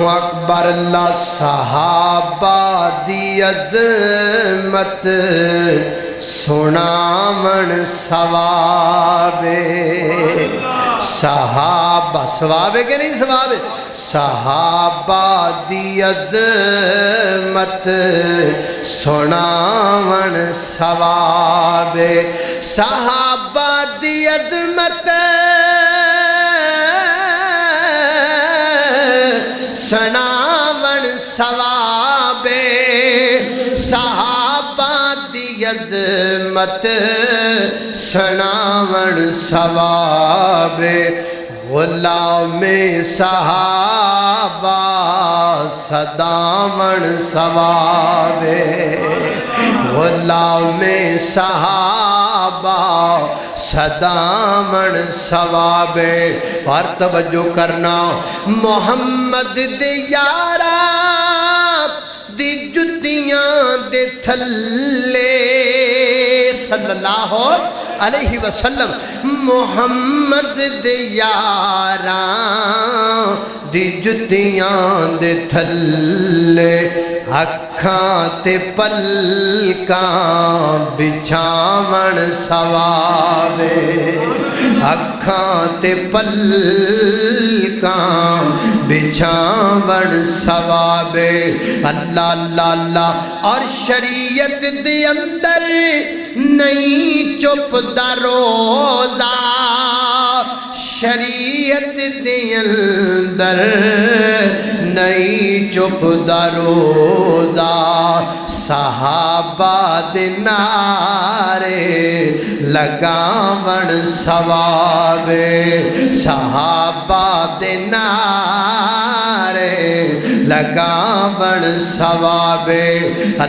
اکبر اللہ صحابہ دی عظمت سناون ثوابے صحابہ ثوابے کہ نہیں ثوابے صحابہ دی عظمت سناون ثوابے صحابہ دی عظمت سناون ثوابے صحابہ دی عظمت سناون ثوابے غلام صحابہ صداون ثوابے غلام صحابہ صداون ثوابے اور توجہ کرنا محمد دے یارا دی جتیاں دے تھلے صلی اللہ علیہ وسلم محمد دے یارا دی جتیاں دے تھلے اکھاں تے پلکاں بچھاون ثوابے اکھاں تے پلکاں بچھاون ثوابے اللہ اللہ اللہ اور شریعت دے اندر نہیں چپ دا روزہ شریعت دے اندر نہیں چپ دا روزہ صحابہ دے نعرے لگاون ثوابے صحابہ دے نعرے لگاون ثوابے